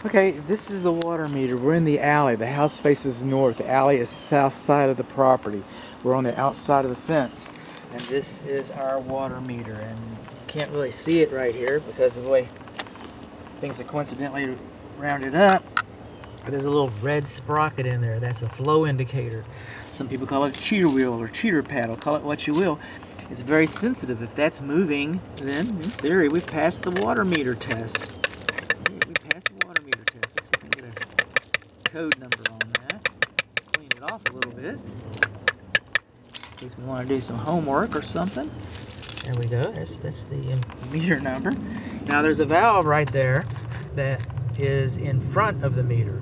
Okay, this is the water meter. We're in the alley. The house faces north. The alley is south side of the property. We're on the outside of the fence. And this is our water meter. And you can't really see it right here because of the way things are coincidentally rounded up. There's a little red sprocket in there. That's a flow indicator. Some people call it a cheater wheel or cheater paddle. Call it what you will. It's very sensitive. If that's moving, then in theory we've passed the water meter test. Let's see if I can get a code number on that. Clean it off a little bit. In case we want to do some homework or something. There we go. That's the meter number. Now there's a valve right there that is in front of the meter.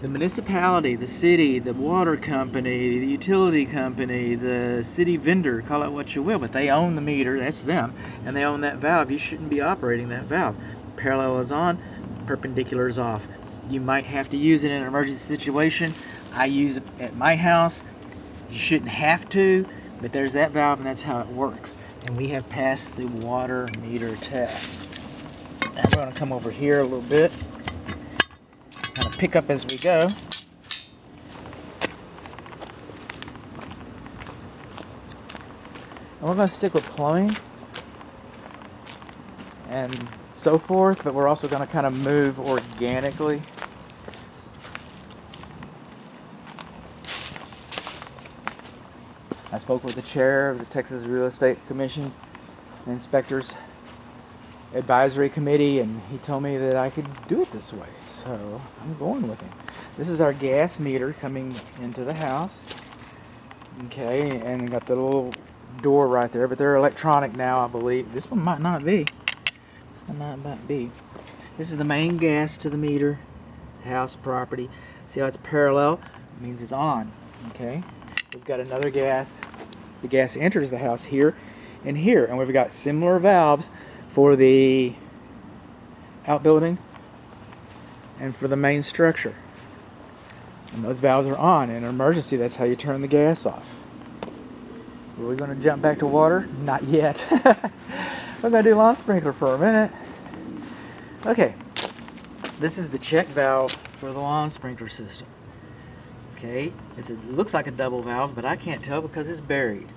The municipality, the city, the water company, the utility company, the city vendor, call it what you will, but they own the meter, that's them, and they own that valve. You shouldn't be operating that valve. Parallel is on, perpendicular is off. You might have to use it in an emergency situation. I use it at my house. You shouldn't have to, but there's that valve and that's how it works. And we have passed the water meter test. Now we're going to come over here a little bit, kind of pick up as we go. And we're going to stick with plumbing and so forth, but we're also going to kind of move organically. I spoke with the chair of the Texas Real Estate Commission Inspectors Advisory Committee, and he told me that I could do it this way, so I'm going with him. This is our gas meter coming into the house. Okay, and got the little door right there, but they're electronic now, I believe. This one might not be. This is the main gas to the meter, house property. See how it's parallel? It means it's on. Okay, we've got another gas. The gas enters the house here and here, and we've got similar valves for the outbuilding and for the main structure. And those valves are on. In an emergency, that's how you turn the gas off. Are we going to jump back to water? Not yet. We're going to do lawn sprinkler for a minute. Okay, this is the check valve for the lawn sprinkler system. Okay, it looks like a double valve, but I can't tell because it's buried.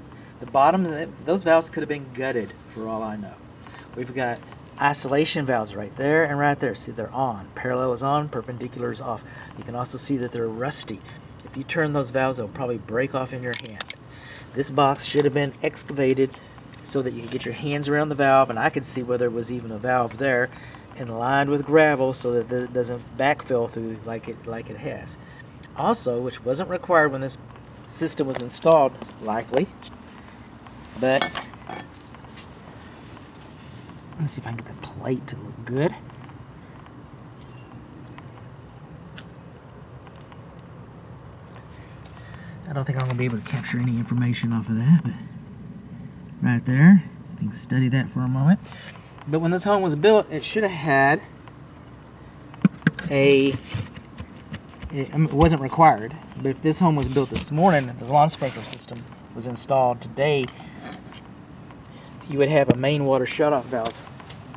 The bottom of those valves could have been gutted for all I know. We've got isolation valves right there and right there. See, they're on. Parallel is on, perpendicular is off. You can also see that they're rusty. If you turn those valves, they'll probably break off in your hand. This box should have been excavated so that you can get your hands around the valve, and I could see whether it was even a valve there, and lined with gravel so that it doesn't backfill through like it has. Also, which wasn't required when this system was installed, likely, but let's see if I can get the plate to look good. I don't think I'm going to be able to capture any information off of that, but right there, you can study that for a moment. But when this home was built, it should have had it wasn't required, but if this home was built this morning and the lawn sprinkler system was installed today, you would have a main water shutoff valve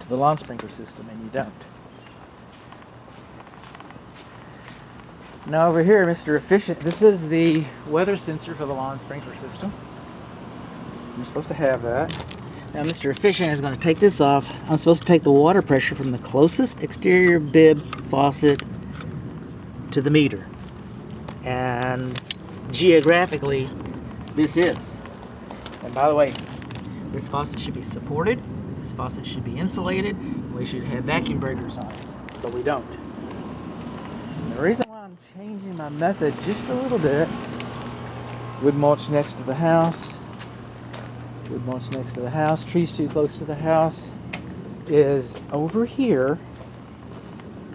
to the lawn sprinkler system, and you don't. Now over here, Mr. Efficient, this is the weather sensor for the lawn sprinkler system. You're supposed to have that. Now Mr. Efficient is going to take this off. I'm supposed to take the water pressure from the closest exterior bib faucet to the meter. And geographically, this is. And by the way, this faucet should be supported. This faucet should be insulated. We should have vacuum breakers on it, but we don't. And the reason why I'm changing my method just a little bit, wood mulch next to the house, trees too close to the house, is over here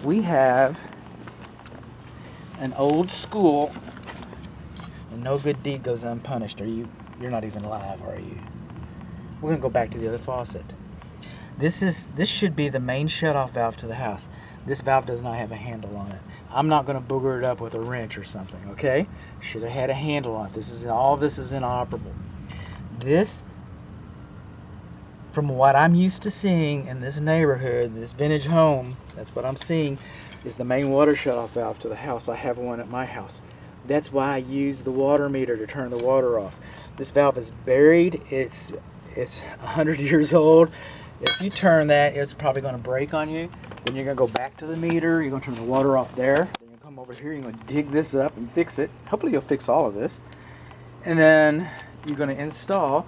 we have an old school, and no good deed goes unpunished. You're not even alive, are you? We're gonna go back to the other faucet. This should be the main shutoff valve to the house. This valve does not have a handle on it. I'm not gonna booger it up with a wrench or something, okay? Should have had a handle on it. All this is inoperable. This from what I'm used to seeing in this neighborhood, this vintage home, that's what I'm seeing, is the main water shutoff valve to the house. I have one at my house. That's why I use the water meter to turn the water off. This valve is buried. It's 100 years old. If you turn that, it's probably going to break on you. Then you're going to go back to the meter. You're going to turn the water off there. Then you come over here. You're going to dig this up and fix it. Hopefully you'll fix all of this. And then you're going to install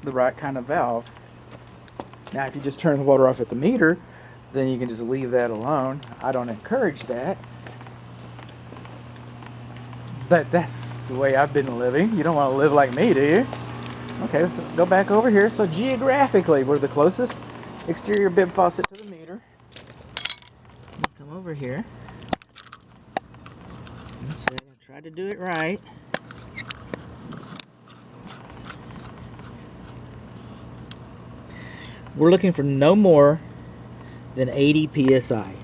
the right kind of valve. Now, if you just turn the water off at the meter, then you can just leave that alone. I don't encourage that. But that's the way I've been living. You don't want to live like me, do you? Okay, let's go back over here. So geographically, we're the closest exterior bib faucet to the meter. Come over here. Let's see, I tried to do it right. We're looking for no more than 80 psi.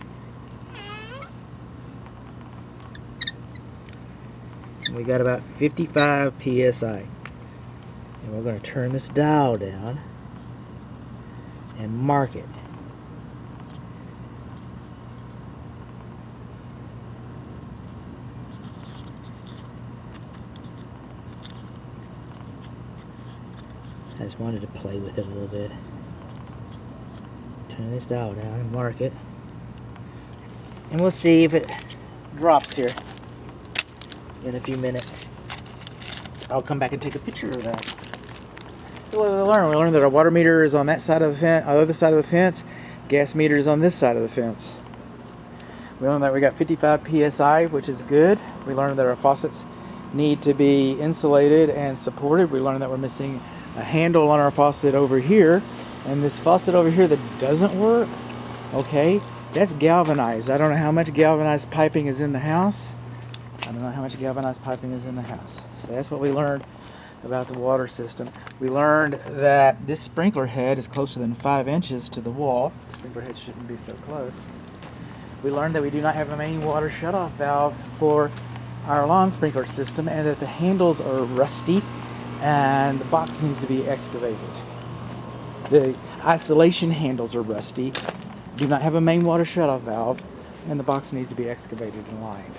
We got about 55 psi. And we're going to turn this dial down and mark it. I just wanted to play with it a little bit. Turn this dial down and mark it. And we'll see if it drops here in a few minutes. I'll come back and take a picture of that. So what did we learn? We learned that our water meter is on that side of the fence, other side of the fence. Gas meter is on this side of the fence. We learned that we got 55 psi, which is good. We learned that our faucets need to be insulated and supported. We learned that we're missing a handle on our faucet over here, and this faucet over here that doesn't work, okay, that's galvanized. I don't know how much galvanized piping is in the house. So that's what we learned about the water system. We learned that this sprinkler head is closer than 5 inches to the wall. The sprinkler head shouldn't be so close. We learned that we do not have a main water shutoff valve for our lawn sprinkler system, and that the handles are rusty and the box needs to be excavated. The isolation handles are rusty, do not have a main water shutoff valve, and the box needs to be excavated and lined.